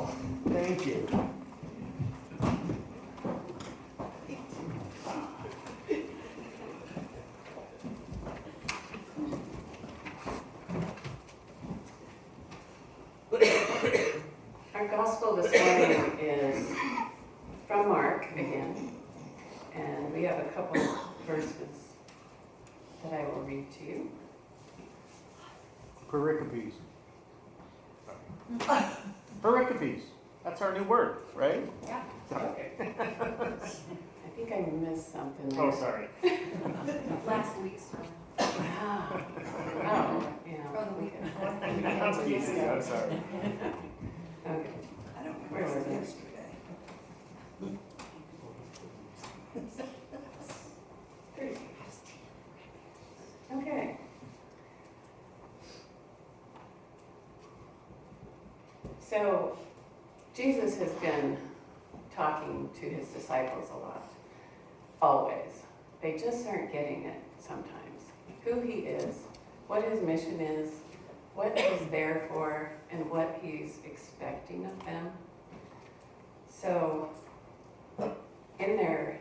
go. Thank you. Our gospel this morning is from Mark again, and we have a couple verses that I will read to you. Pericopes. Pericopes. That's our new word, right? Yeah. Okay. I think I missed something there. Oh, sorry. Last week's sermon. Ah. Oh, yeah. Or the week Okay. before. That's easy. I'm sorry. Okay. I don't Where was remember it? yesterday. Okay. So, Jesus has been talking to his disciples a lot, always. They just aren't getting it sometimes. Who he is, what his mission is, what he's there for, and what he's expecting of them. So, in their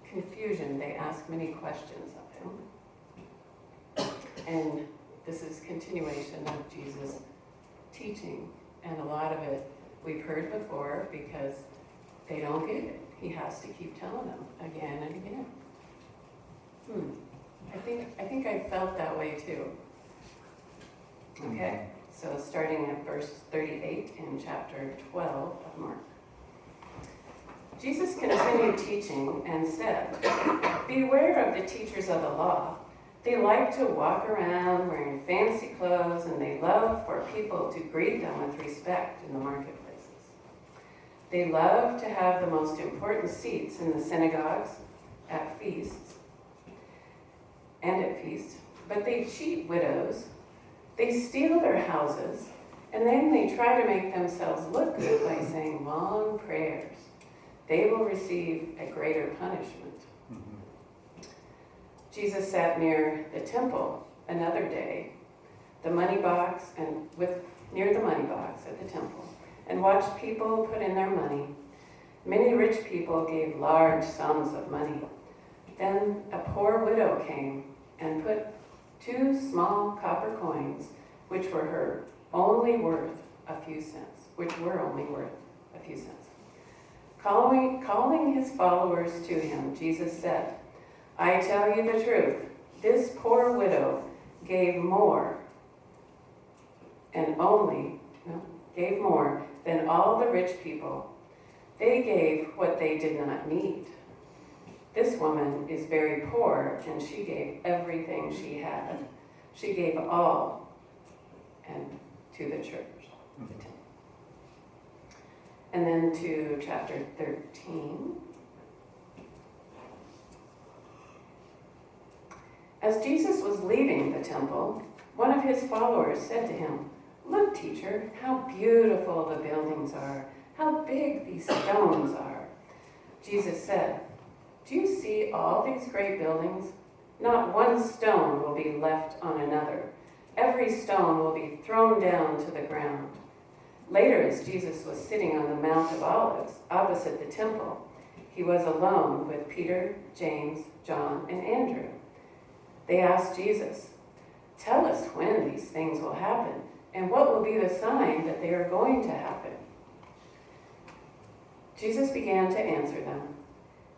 confusion, they ask many questions of him. And this is continuation of Jesus' teaching. And a lot of it we've heard before because they don't get it. He has to keep telling them again and again. I think I felt that way too. Okay, so starting at verse 38 in chapter 12 of Mark. Jesus continued teaching and said, "Beware of the teachers of the law. They like to walk around wearing fancy clothes, and they love for people to greet them with respect in the marketplaces. They love to have the most important seats in the synagogues, at feasts, but they cheat widows. They steal their houses, and then they try to make themselves look good by saying long prayers. They will receive a greater punishment." Jesus sat near the temple another day, near the money box at the temple, and watched people put in their money. Many rich people gave large sums of money. Then a poor widow came and put 2 small copper coins, which were only worth a few cents. Calling his followers to him, Jesus said, "I tell you the truth, this poor widow gave more than all the rich people. They gave what they did not need. This woman is very poor, and she gave everything she had. She gave all and to the church." And then to chapter 13. As Jesus was leaving the temple, one of his followers said to him, "Look, teacher, how beautiful the buildings are, how big these stones are." Jesus said, "Do you see all these great buildings? Not one stone will be left on another. Every stone will be thrown down to the ground." Later, as Jesus was sitting on the Mount of Olives opposite the temple, he was alone with Peter, James, John, and Andrew. They asked Jesus, "Tell us when these things will happen, and what will be the sign that they are going to happen?" Jesus began to answer them,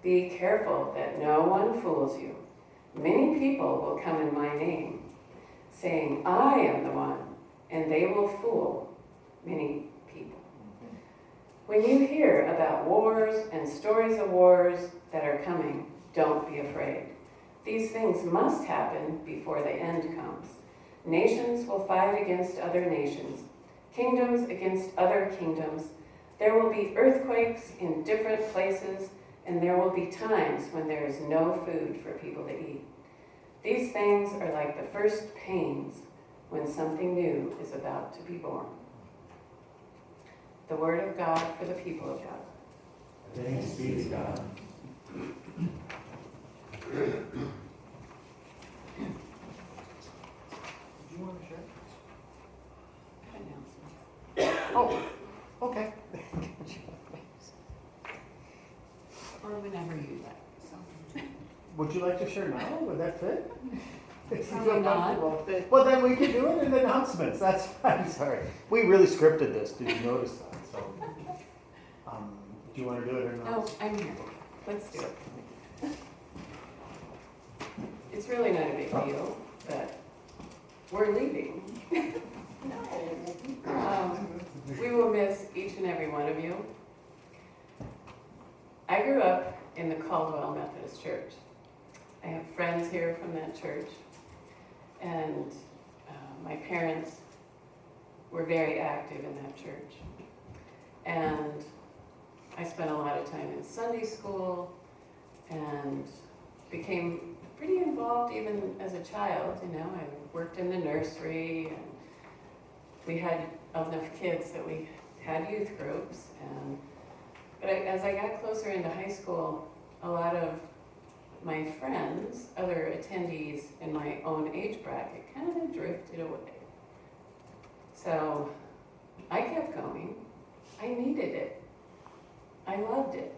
"Be careful that no one fools you. Many people will come in my name, saying, 'I am the one,' and they will fool many people. When you hear about wars and stories of wars that are coming, don't be afraid. These things must happen before the end comes. Nations will fight against other nations, kingdoms against other kingdoms. There will be earthquakes in different places, and there will be times when there is no food for people to eat. These things are like the first pains when something new is about to be born." The word of God for the people of God. Thanks be to God. Did you want to share? Announcement. Oh, okay. would you like to share now? Would that fit? If you Probably feel not, comfortable. but Well, then we can do it in announcements. That's fine. Sorry. We really scripted this. Did you notice that? So, do you want to do it or not? no, I'm here. Let's do it. It's really not a big deal, but we're leaving. We will miss each and every one of you. I grew up in the Caldwell Methodist Church. I have friends here from that church, and my parents were very active in that church. And I spent a lot of time in Sunday school and became pretty involved even as a child. You know, I worked in the nursery, and we had enough kids that we had youth groups. But as I got closer into high school, a lot of my friends, other attendees in my own age bracket, kind of drifted away. So I kept going. I needed it. I loved it.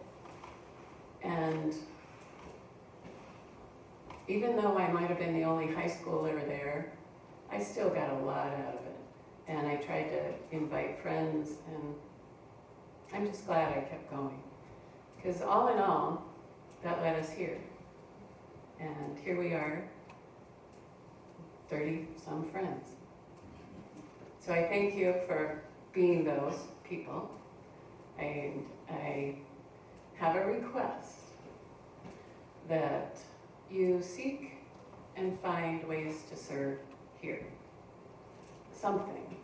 And even though I might have been the only high schooler there, I still got a lot out of it. And I tried to invite friends, and I'm just glad I kept going. Because all in all, that led us here. And here we are, 30-some friends. So I thank you for being those people. And I have a request that you seek and find ways to serve here. Something.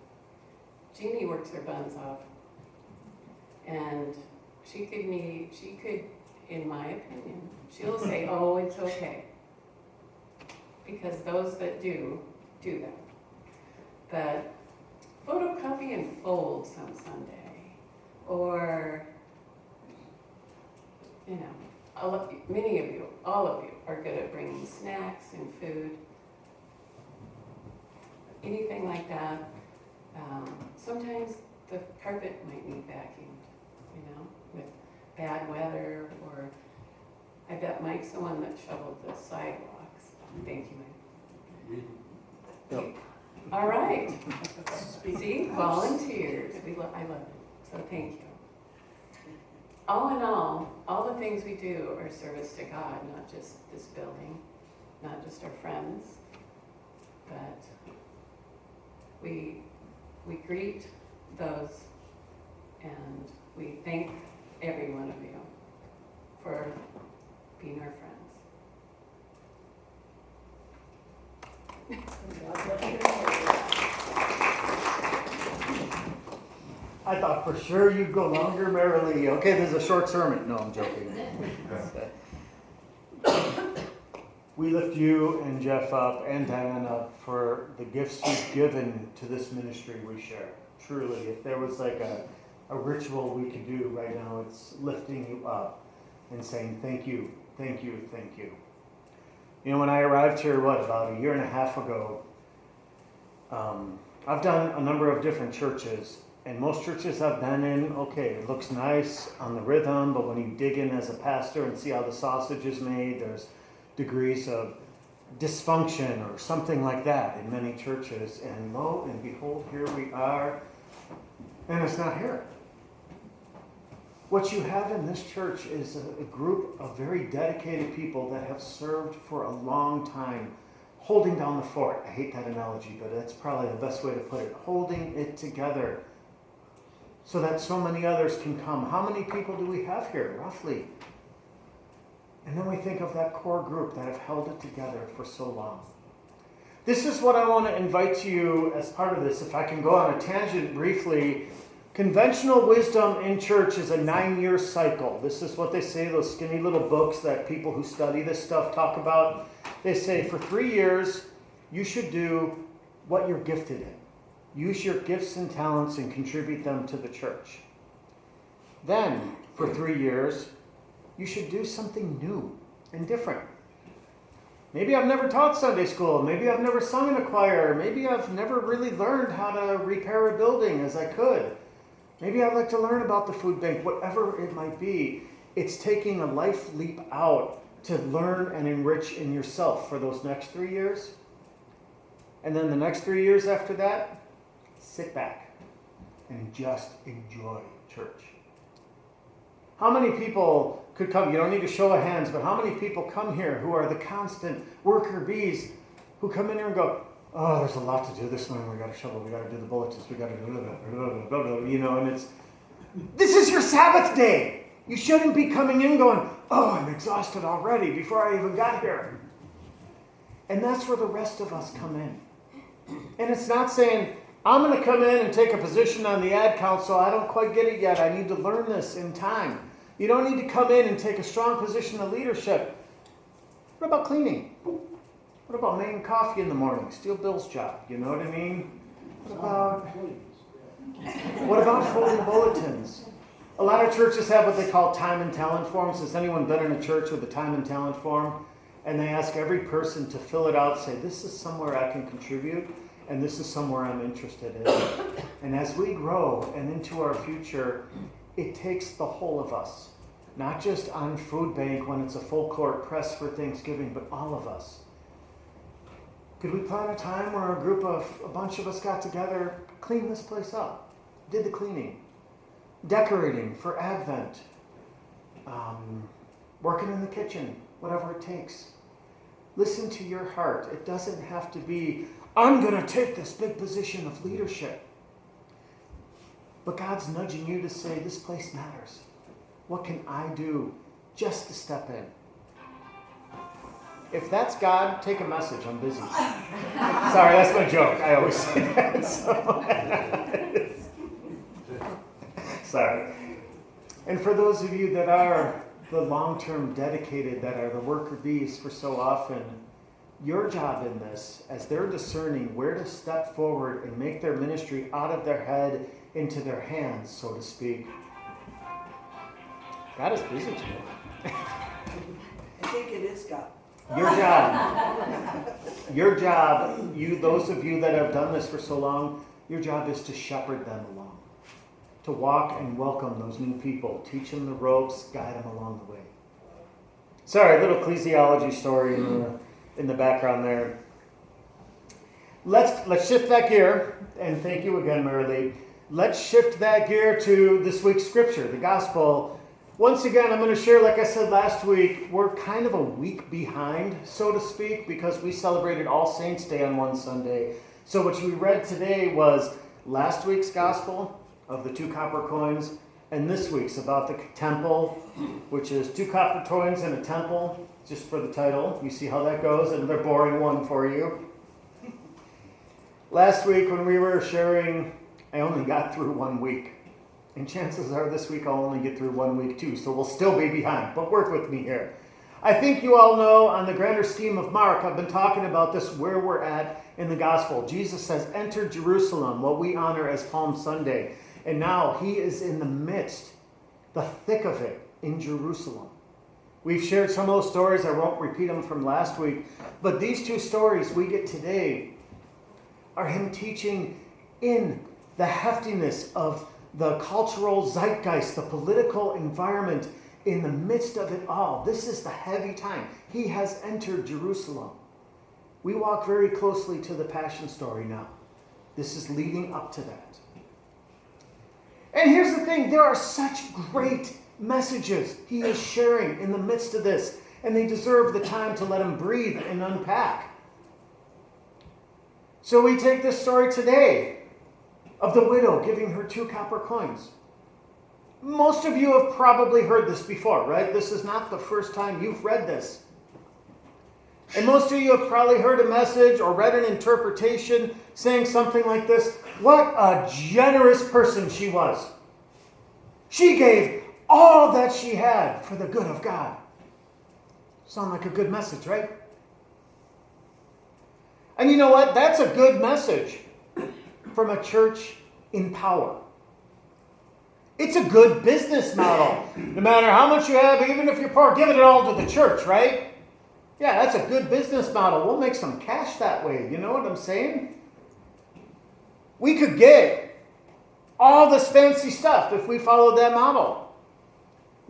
Jeannie works her buns off. And she could, in my opinion, she'll say, oh, it's okay. Because those that do that. But photocopy and fold some Sunday. Or, you know, many of you, all of you, are good at bringing snacks and food. Anything like that. Sometimes the carpet might need vacuumed, you know, with bad weather, or I bet Mike's the one that shoveled the sidewalks. Thank you, Mike. Yep. All right. See, volunteers. I love it. So thank you. All in all the things we do are service to God, not just this building, not just our friends, but we greet those, and we thank every one of you for being our friends. I thought for sure you'd go longer, merrily. Okay, there's a short sermon. No, I'm joking. We lift you and Jeff up and Diane up for the gifts you've given to this ministry we share. Truly, if there was like a ritual we could do right now, it's lifting you up and saying thank you, thank you, thank you. You know, when I arrived here, about a year and a half ago, I've done a number of different churches, and most churches I've been in, okay, it looks nice on the rhythm, but when you dig in as a pastor and see how the sausage is made, there's degrees of dysfunction or something like that in many churches. And lo and behold, here we are, and it's not here. What you have in this church is a group of very dedicated people that have served for a long time, holding down the fort. I hate that analogy, but that's probably the best way to put it. Holding it together so that so many others can come. How many people do we have here, roughly? And then we think of that core group that have held it together for so long. This is what I want to invite to you as part of this. If I can go on a tangent briefly, conventional wisdom in church is a 9-year cycle. This is what they say, those skinny little books that people who study this stuff talk about. They say for 3 years, you should do what you're gifted in. Use your gifts and talents and contribute them to the church. Then, for 3 years, you should do something new and different. Maybe I've never taught Sunday school. Maybe I've never sung in a choir. Maybe I've never really learned how to repair a building as I could. Maybe I'd like to learn about the food bank, whatever it might be. It's taking a life leap out to learn and enrich in yourself for those next 3 years. And then the next 3 years after that, sit back and just enjoy church. How many people could come? You don't need to show of hands, but how many people come here who are the constant worker bees who come in here and go, oh, there's a lot to do this morning. We got to shovel. We got to do the bulletins. We got to do blah, blah, blah, you know, and this is your Sabbath day. You shouldn't be coming in going, oh, I'm exhausted already before I even got here. And that's where the rest of us come in. And it's not saying, I'm going to come in and take a position on the ad council. I don't quite get it yet. I need to learn this in time. You don't need to come in and take a strong position of leadership. What about cleaning? What about making coffee in the morning? Steal Bill's job. You know what I mean? What about folding bulletins? A lot of churches have what they call time and talent forms. Has anyone been in a church with a time and talent form? And they ask every person to fill it out, say, this is somewhere I can contribute, and this is somewhere I'm interested in. And as we grow and into our future, it takes the whole of us. Not just on Food Bank when it's a full court press for Thanksgiving, but all of us. Could we plan a time where a bunch of us got together, cleaned this place up, did the cleaning, decorating for Advent, working in the kitchen, whatever it takes. Listen to your heart. It doesn't have to be, I'm going to take this big position of leadership. But God's nudging you to say, this place matters. What can I do just to step in? If that's God, take a message. I'm busy. Sorry, that's my joke. I always say that. Sorry. And for those of you that are the long-term dedicated, that are the worker bees for so often, your job in this, as they're discerning where to step forward and make their ministry out of their head into their hands, so to speak, God is busy today. I think it is God. Your job, those of you that have done this for so long, your job is to shepherd them along, to walk and welcome those new people, teach them the ropes, guide them along the way. Sorry, a little ecclesiology story in the background there. Let's shift that gear, and thank you again, Mary Lee. Let's shift that gear to this week's scripture, the gospel. Once again, I'm going to share, like I said last week, we're kind of a week behind, so to speak, because we celebrated All Saints' Day on one Sunday. So what we read today was last week's gospel of the 2 copper coins, and this week's about the temple, which is 2 copper coins in a temple, just for the title. You see how that goes? Another boring one for you. Last week when we were sharing, I only got through 1 week. And chances are this week I'll only get through 1 week too, so we'll still be behind. But work with me here. I think you all know on the grander scheme of Mark, I've been talking about this, where we're at in the gospel. Jesus has entered Jerusalem, what we honor as Palm Sunday. And now he is in the midst, the thick of it, in Jerusalem. We've shared some of those stories. I won't repeat them from last week. But these 2 stories we get today are him teaching in the heftiness of the cultural zeitgeist, the political environment, in the midst of it all. This is the heavy time. He has entered Jerusalem. We walk very closely to the Passion story now. This is leading up to that. And here's the thing, there are such great messages he is sharing in the midst of this, and they deserve the time to let him breathe and unpack. So we take this story today of the widow giving her 2 copper coins. Most of you have probably heard this before, right? This is not the first time you've read this. And most of you have probably heard a message or read an interpretation saying something like this: what a generous person she was. She gave all that she had for the good of God. Sound like a good message, right? And you know what? That's a good message from a church in power. It's a good business model. No matter how much you have, even if you're poor, give it all to the church, right? Yeah, that's a good business model. We'll make some cash that way. You know what I'm saying? We could get all this fancy stuff if we followed that model.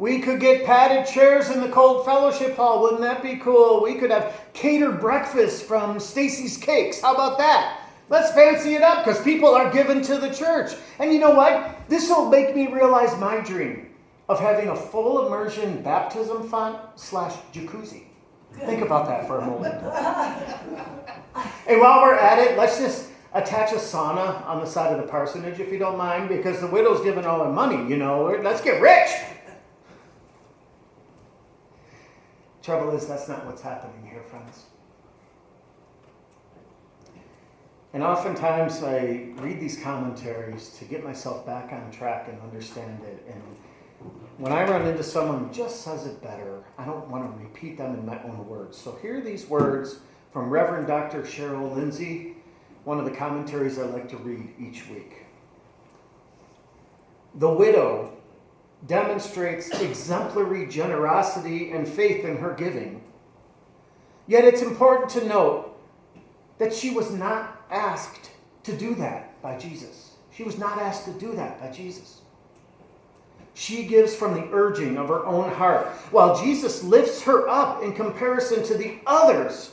We could get padded chairs in the cold fellowship hall. Wouldn't that be cool? We could have catered breakfast from Stacy's Cakes. How about that? Let's fancy it up because people are given to the church. And you know what? This will make me realize my dream of having a full immersion baptism font / jacuzzi. Think about that for a moment. And while we're at it, let's just attach a sauna on the side of the parsonage if you don't mind, because the widow's giving all her money, you know. Let's get rich. Trouble is, that's not what's happening here, friends. And oftentimes I read these commentaries to get myself back on track and understand it. And when I run into someone who just says it better, I don't want to repeat them in my own words. So here are these words from Reverend Dr. Cheryl Lindsay, one of the commentaries I like to read each week. The widow demonstrates exemplary generosity and faith in her giving. Yet it's important to note that she was not asked to do that by Jesus. She was not asked to do that by Jesus. She gives from the urging of her own heart, while Jesus lifts her up in comparison to the others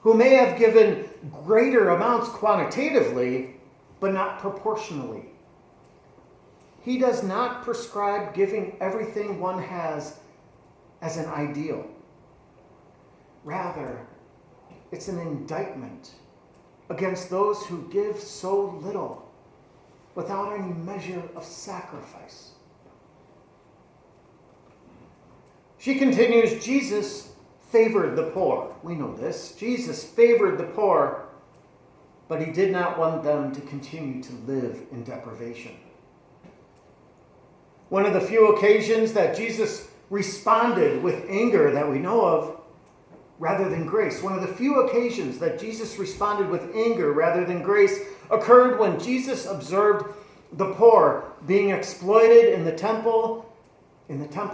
who may have given greater amounts quantitatively, but not proportionally. He does not prescribe giving everything one has as an ideal. Rather, it's an indictment against those who give so little without any measure of sacrifice. She continues, Jesus favored the poor. We know this. Jesus favored the poor, but he did not want them to continue to live in deprivation. One of the few occasions that Jesus responded with anger that we know of rather than grace. One of the few occasions that Jesus responded with anger rather than grace occurred when Jesus observed the poor being exploited in the temple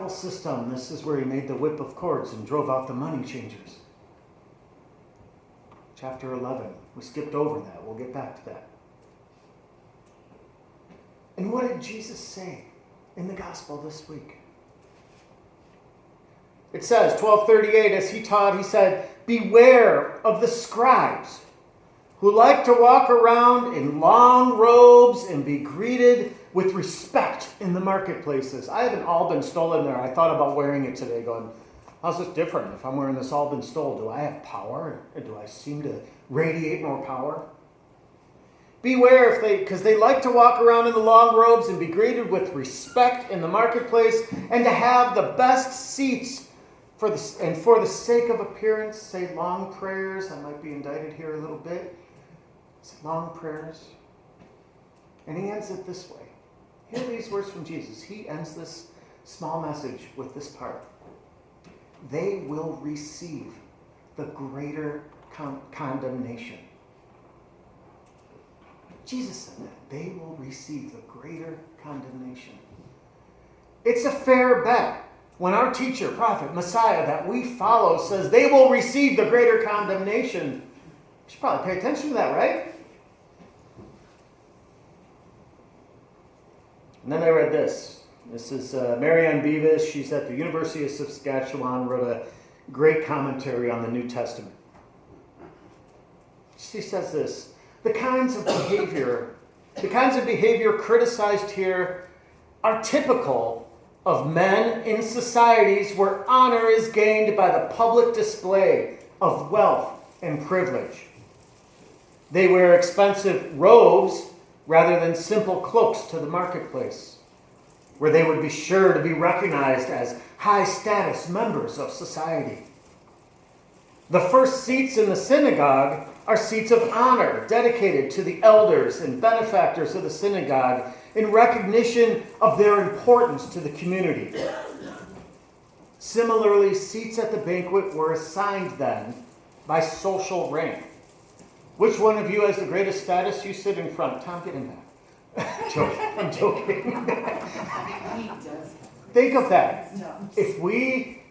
system. This is where he made the whip of cords and drove out the money changers. Chapter 11. We skipped over that. We'll get back to that. And what did Jesus say in the gospel this week? It says, 12:38, as he taught, he said, "Beware of the scribes who like to walk around in long robes and be greeted with respect in the marketplaces." I have an Alban stole in there. I thought about wearing it today, going, how's this different? If I'm wearing this Alban stole, do I have power? Or do I seem to radiate more power? Beware, because they like to walk around in the long robes and be greeted with respect in the marketplace, and to have the best seats for the sake of appearance, say long prayers. I might be indicted here a little bit. Say long prayers. And he ends it this way. Hear these words from Jesus. He ends this small message with this part. They will receive the greater condemnation. Jesus said that. They will receive the greater condemnation. It's a fair bet when our teacher, prophet, Messiah that we follow says they will receive the greater condemnation. You should probably pay attention to that, right? And then I read this. This is Marianne Beavis. She's at the University of Saskatchewan, wrote a great commentary on the New Testament. She says this. The kinds of behavior criticized here are typical of men in societies where honor is gained by the public display of wealth and privilege. They wear expensive robes rather than simple cloaks to the marketplace, where they would be sure to be recognized as high-status members of society. The first seats in the synagogue are seats of honor dedicated to the elders and benefactors of the synagogue in recognition of their importance to the community. Similarly, seats at the banquet were assigned then by social rank. Which one of you has the greatest status? You sit in front. Tom, get in back. I'm joking. Think of that. If we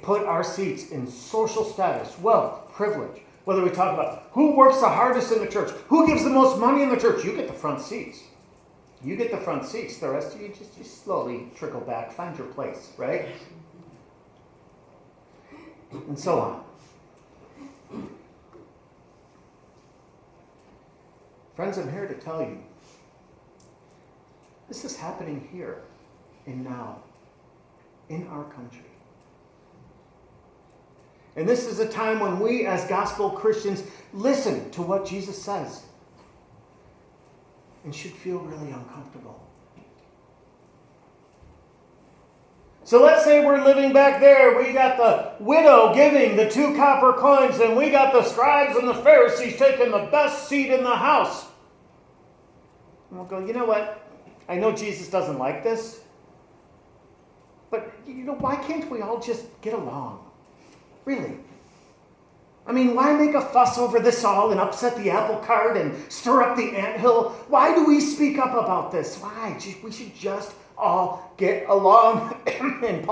put our seats in social status, wealth, privilege, whether we talk about who works the hardest in the church, who gives the most money in the church, you get the front seats. You get the front seats. The rest of you just slowly trickle back, find your place, right? And so on. Friends, I'm here to tell you, this is happening here and now in our country. And this is a time when we as gospel Christians listen to what Jesus says and should feel really uncomfortable. So let's say we're living back there. We got the widow giving the 2 copper coins, and we got the scribes and the Pharisees taking the best seat in the house. And we'll go, you know what? I know Jesus doesn't like this, but why can't we all just get along? Really? I mean, why make a fuss over this all and upset the apple cart and stir up the anthill? Why do we speak up about this? Why? We should just all get along. And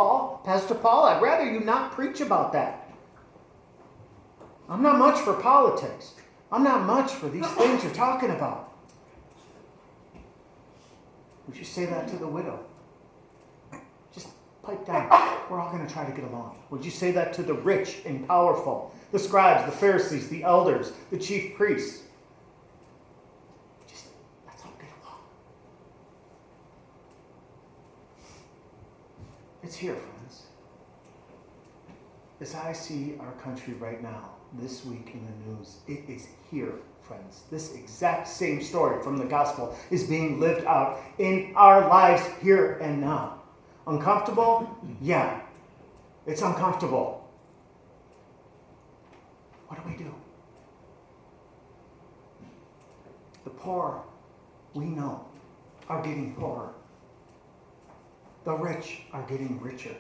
Pastor Paul, I'd rather you not preach about that. I'm not much for politics. I'm not much for these things you're talking about. Would you say that to the widow? Just pipe down. We're all going to try to get along. Would you say that to the rich and powerful? The scribes, the Pharisees, the elders, the chief priests? Let's all get along. It's here, friends. As I see our country right now, this week in the news, it is here, friends. This exact same story from the gospel is being lived out in our lives here and now. Uncomfortable? Yeah. It's uncomfortable. What do? The poor, we know, are getting poorer. The rich are getting richer.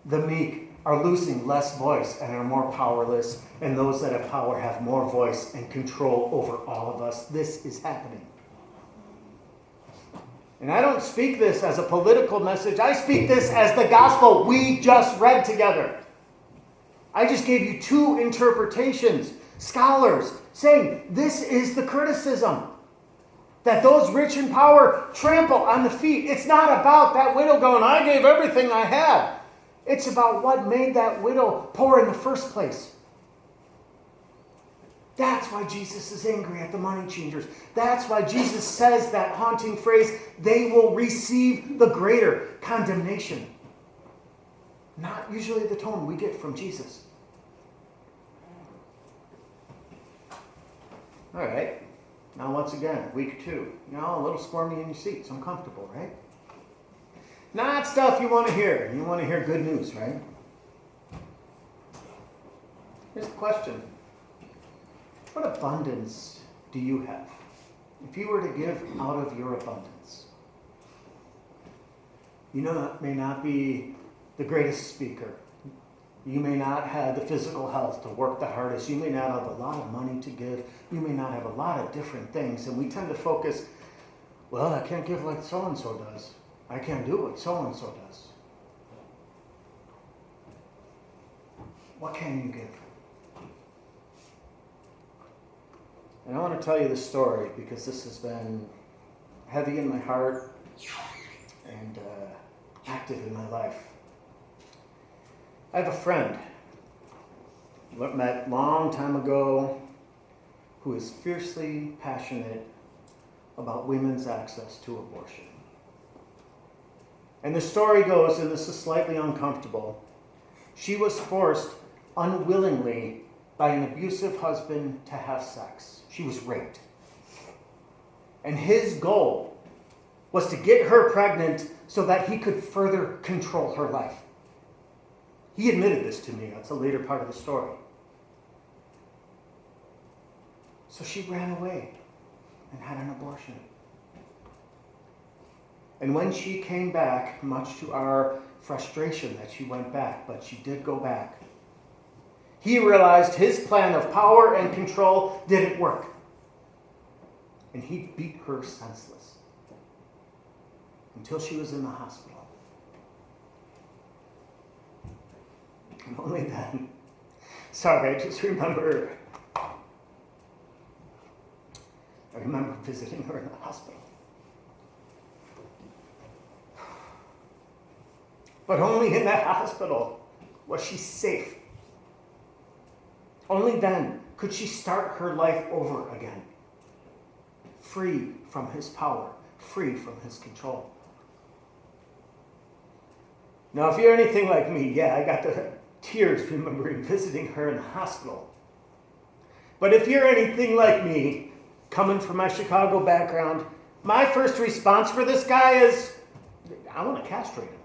The meek are losing less voice and are more powerless, and those that have power have more voice and control over all of us. This is happening. And I don't speak this as a political message. I speak this as the gospel we just read together. I just gave you 2 interpretations, scholars saying this is the criticism. That those rich in power trample on the feet. It's not about that widow going, I gave everything I had. It's about what made that widow poor in the first place. That's why Jesus is angry at the money changers. That's why Jesus says that haunting phrase, they will receive the greater condemnation. Not usually the tone we get from Jesus. All right. Now once again, week 2. A little squirmy in your seats, uncomfortable, right? Not stuff you want to hear. You want to hear good news, right? Here's the question. What abundance do you have? If you were to give out of your abundance. That may not be the greatest speaker. You may not have the physical health to work the hardest. You may not have a lot of money to give. You may not have a lot of different things. And we tend to focus, well, I can't give like so-and-so does. I can't do what so-and-so does. What can you give? And I want to tell you this story because this has been heavy in my heart and active in my life. I have a friend met a long time ago who is fiercely passionate about women's access to abortion. And the story goes, and this is slightly uncomfortable, she was forced unwillingly by an abusive husband to have sex. She was raped. And his goal was to get her pregnant so that he could further control her life. He admitted this to me. That's a later part of the story. So she ran away and had an abortion. And when she came back, much to our frustration that she went back, but she did go back, he realized his plan of power and control didn't work. And he beat her senseless until she was in the hospital. And only then, sorry, I just remember visiting her in the hospital. But only in that hospital was she safe. Only then could she start her life over again, free from his power, free from his control. Now, if you're anything like me, yeah, I got the tears remembering visiting her in the hospital. But if you're anything like me, coming from my Chicago background, my first response for this guy is, I want to castrate him.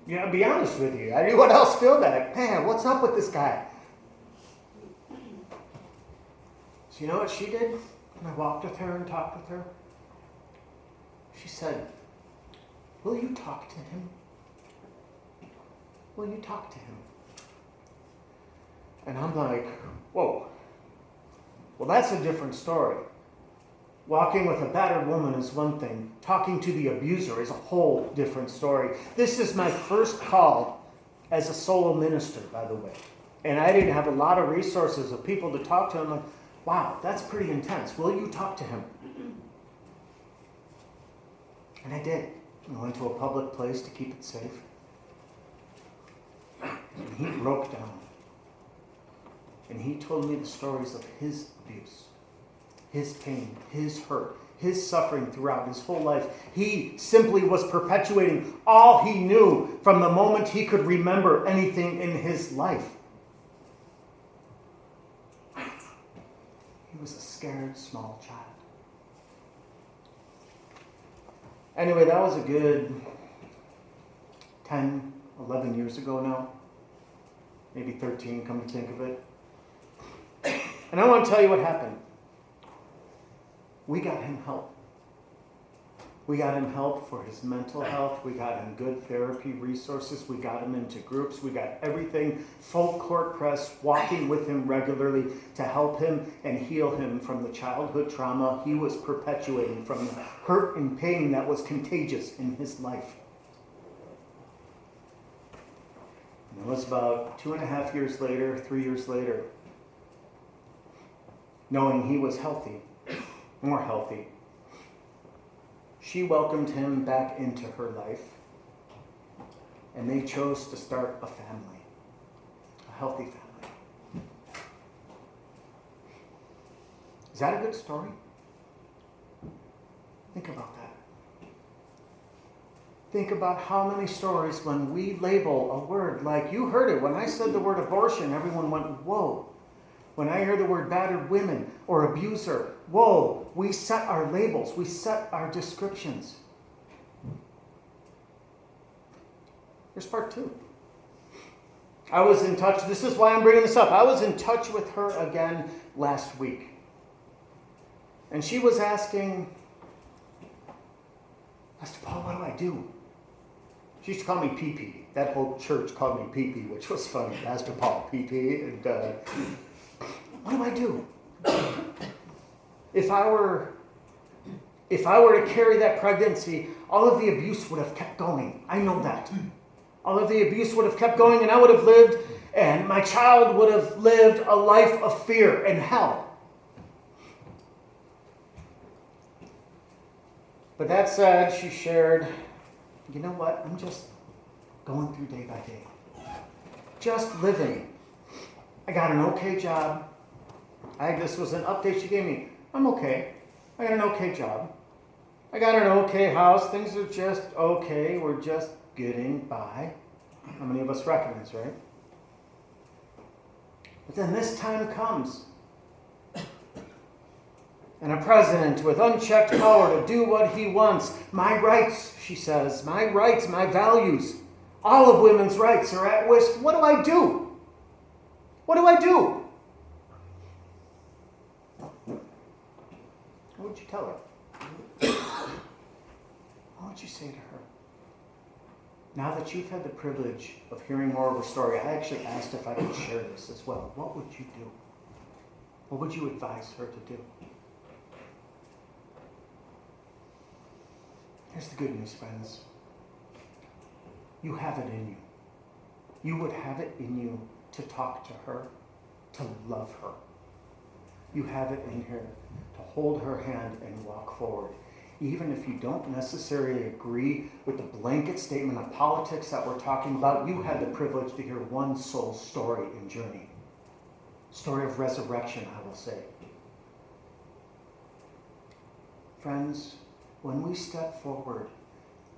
You know, to be honest with you. Anyone else feel that? Man, what's up with this guy? So you know what she did when I walked with her and talked with her? She said, will you talk to him? Will you talk to him? And I'm like, whoa. Well, that's a different story. Walking with a battered woman is one thing. Talking to the abuser is a whole different story. This is my first call as a solo minister, by the way. And I didn't have a lot of resources of people to talk to. I'm like, wow, that's pretty intense. Will you talk to him? And I did. I went to a public place to keep it safe. And he broke down. And he told me the stories of his abuse, his pain, his hurt, his suffering throughout his whole life. He simply was perpetuating all he knew from the moment he could remember anything in his life. He was a scared small child. Anyway, that was a good 10, 11 years ago now. Maybe 13, come to think of it. And I want to tell you what happened. We got him help. We got him help for his mental health. We got him good therapy resources. We got him into groups. We got everything full court press, walking with him regularly to help him and heal him from the childhood trauma he was perpetuating, from the hurt and pain that was contagious in his life. And it was about 2.5 years later, 3 years later, knowing he was healthy, more healthy, she welcomed him back into her life, and they chose to start a family, a healthy family. Is that a good story? Think about that. Think about how many stories when we label a word like, you heard it, when I said the word abortion, everyone went, whoa. When I hear the word battered women or abuser, whoa, we set our labels, we set our descriptions. Here's part 2. I was in touch, this is why I'm bringing this up. I was in touch with her again last week. And she was asking, Pastor Paul, what do I do? She used to call me PP. That whole church called me PP, which was funny. Pastor Paul, PP. And what do I do? If I were to carry that pregnancy, all of the abuse would have kept going. I know that. All of the abuse would have kept going, and I would have lived, and my child would have lived a life of fear and hell. But that said, she shared, you know what? I'm just going through day by day. Just living. I got an okay job. This was an update she gave me. I'm okay. I got an okay job. I got an okay house. Things are just okay. We're just getting by. How many of us recognize, right? But then this time comes. And a president with unchecked power to do what he wants. My rights, she says. My rights, my values. All of women's rights are at risk. What do I do? What do I do? What would you tell her? What would you say to her? Now that you've had the privilege of hearing more of her story, I actually asked if I could share this as well. What would you do? What would you advise her to do? Here's the good news, friends. You have it in you. You would have it in you to talk to her, to love her. You have it in here to hold her hand and walk forward. even if you don't necessarily agree with the blanket statement of politics that we're talking about, you had the privilege to hear one soul story and journey. Story of resurrection, I will say. Friends, when we step forward,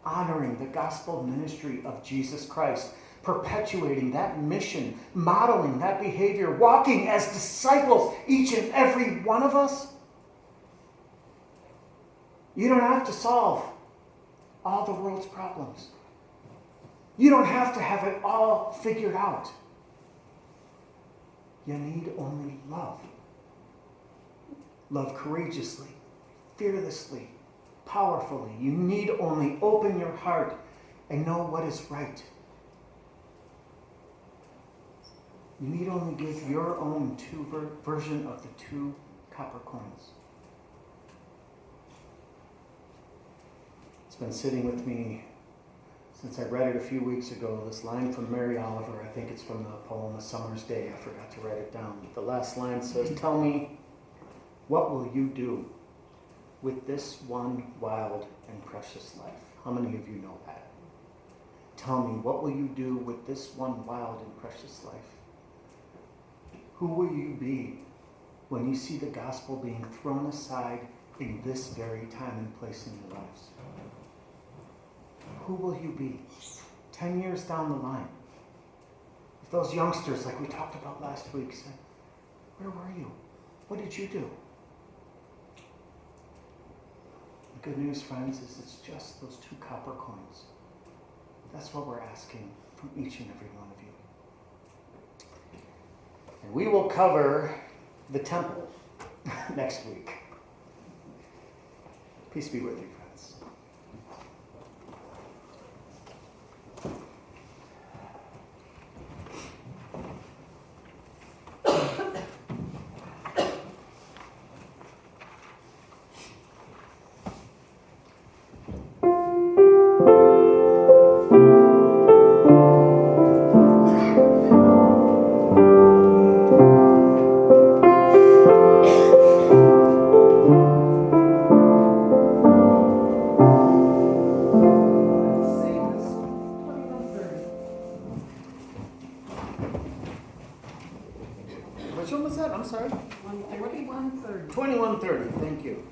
honoring the gospel ministry of Jesus Christ, perpetuating that mission, modeling that behavior, walking as disciples, each and every one of us, you don't have to solve all the world's problems. You don't have to have it all figured out. You need only love. Love courageously, fearlessly, powerfully. You need only open your heart and know what is right. You need only give your own version of the 2 copper coins. It's been sitting with me since I read it a few weeks ago, this line from Mary Oliver. I think it's from the poem A Summer's Day. I forgot to write it down. The last line says, "Tell me, what will you do with this one wild and precious life?" How many of you know that? Tell me, what will you do with this one wild and precious life? Who will you be when you see the gospel being thrown aside in this very time and place in your lives? Who will you be 10 years down the line? If those youngsters, like we talked about last week, said, "Where were you? What did you do?" The good news, friends, is it's just those 2 copper coins. That's what we're asking from each and every one of you. And we will cover the temple next week. Peace be with you, friends. Which one was that? I'm sorry. 21:30. 2130. Thank you.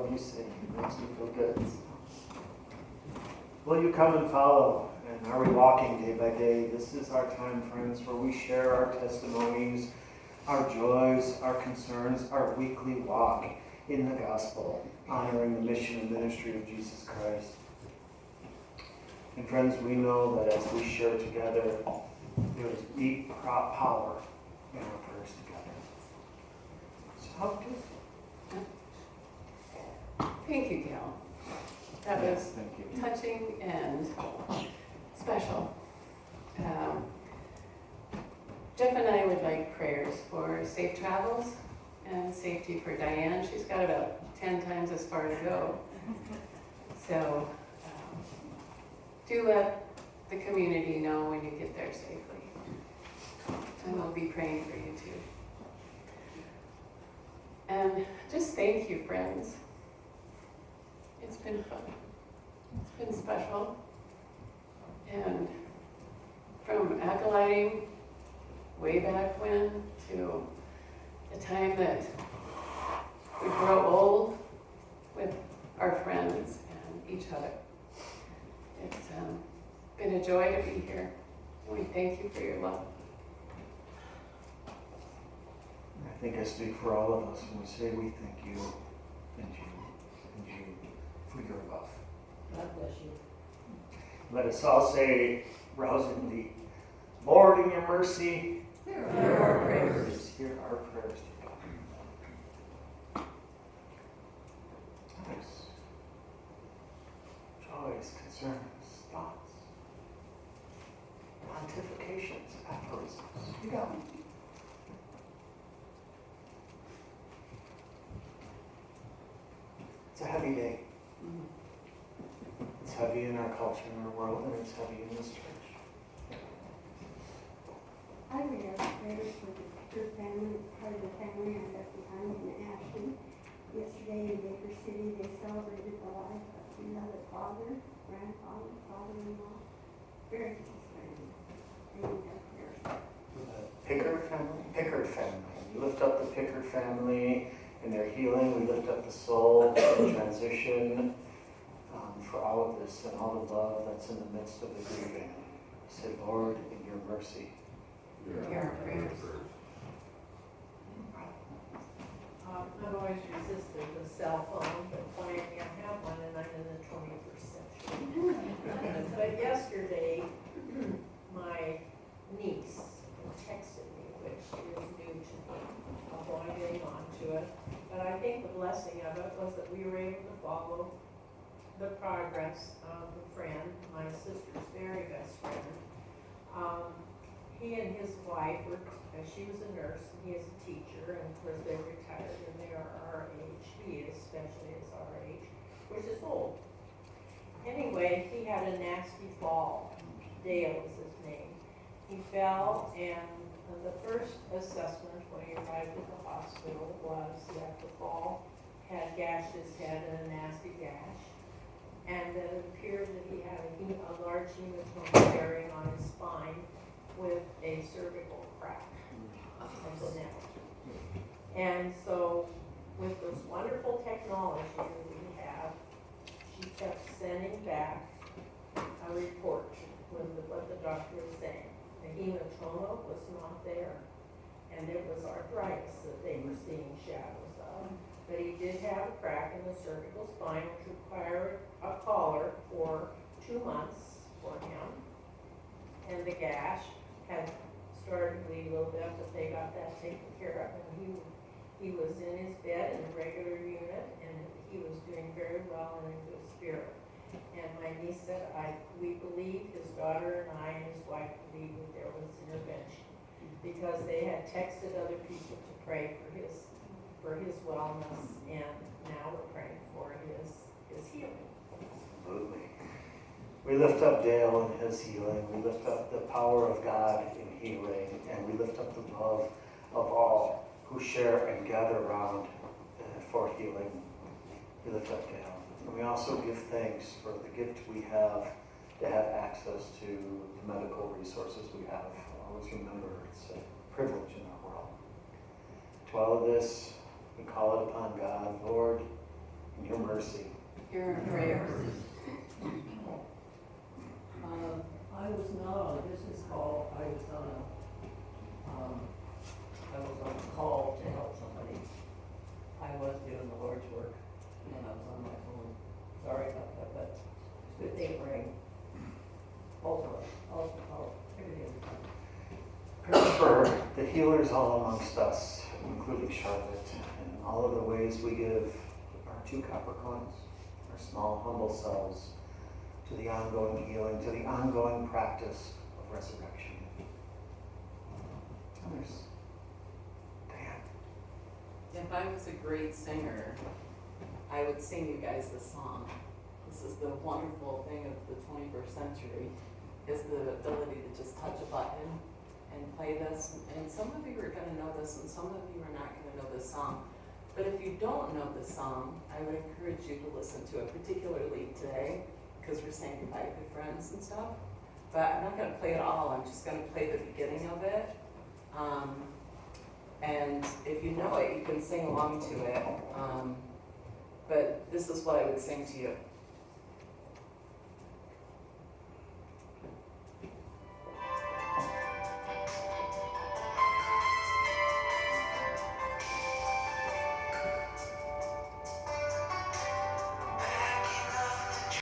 love you sing. It makes me feel good. Will you come and follow? And are we walking day by day? This is our time, friends, where we share our testimonies, our joys, our concerns, our weekly walk in the gospel, honoring the mission and ministry of Jesus Christ. And friends, we know that as we share together, there is deep power in our prayers together. So how do Thank you, Gail. That Yes, was thank you. touching and special. Jeff and I would like prayers for safe travels and safety for Diane. She's got about 10 times as far to go. So do let the community know when you get there safely. And we'll be praying for you too. And just thank you, friends. It's been fun. It's been special. And from acolyting way back when to the time that we grow old with our friends and each other. It's been a joy to be here. And we thank you for your love. I think I speak for all of us when we say we thank you and you for your love. God bless you. Let us all say rousingly, Lord, in your mercy, Hear our prayers. Hear our prayers to God. Nice. Joys, concerns, thoughts, pontifications, aphorisms. You got me. It's a heavy day. It's heavy in our culture, in our world, and it's heavy in this church. I would ask prayers for the Picker family, part of the family I left behind in Ashland. Yesterday in Baker City, they celebrated the life of another father, grandfather, father-in-law. Very close friend. They need our prayers. Pickard family. We lift up the Pickard family and their healing. We lift up the soul and transition for all of this and all the love that's in the midst of the grieving. Say, Lord, in your mercy. Hear our prayers. I've always resisted the cell phone, but finally I have one and I'm in the 21st century. But yesterday, my niece texted me, which is new to me. I'm going getting onto it. But I think the blessing of it was that we were able to follow the progress of a friend, my sister's very best friend. He and his wife were, she was a nurse and he is a teacher, and of course they're retired and they are our age. He especially is our age, which is old. Anyway, he had a nasty fall. Dale was his name. He fell, and the first assessment when he arrived at the hospital was that the fall had gashed his head and a nasty gash, and that it appeared that he had a large hematoma bearing on his spine with a cervical crack of the neck. And so with this wonderful technology that we have, she kept sending back a report with what the doctor was saying. The hematoma was not there, and it was arthritis that they were seeing shadows of. But he did have a crack in the cervical spine, which required a collar for 2 months for him. And the gash had started to bleed a little bit, but they got that taken care of. And he was in his bed in a regular unit, and he was doing very well and in good spirit. And my niece said, we believe, his daughter and I and his wife believed that there was intervention, because they had texted other people to pray for his wellness, and now we're praying for his healing. Absolutely. We lift up Dale and his healing. We lift up the power of God in healing, and we lift up the love of all who share and gather around for healing. We lift up Dale. And we also give thanks for the gift we have to have access to the medical resources we have. Always remember, it's a privilege in our world. To all of this, we call it upon God, Lord, your mercy. Hear our prayers. I was not on a business call, I was on a call to help somebody. I was doing the Lord's work, and I was on my phone. Sorry about that, but it's good day praying. Also, everything is fine. Pray for the healers all amongst us, including Charlotte, and all of the ways we give our 2 copper coins, our small, humble selves, to the ongoing healing, to the ongoing practice of resurrection. Others. Dan. If I was a great singer, I would sing you guys this song. This is the wonderful thing of the 21st century, is the ability to just touch a button and play this. And some of you are going to know this, and some of you are not going to know this song. But if you don't know this song, I would encourage you to listen to it, particularly today, because we're saying goodbye to friends and stuff. But I'm not going to play it all. I'm just going to play the beginning of it. And if you know it, you can sing along to it. But this is what I would sing to you.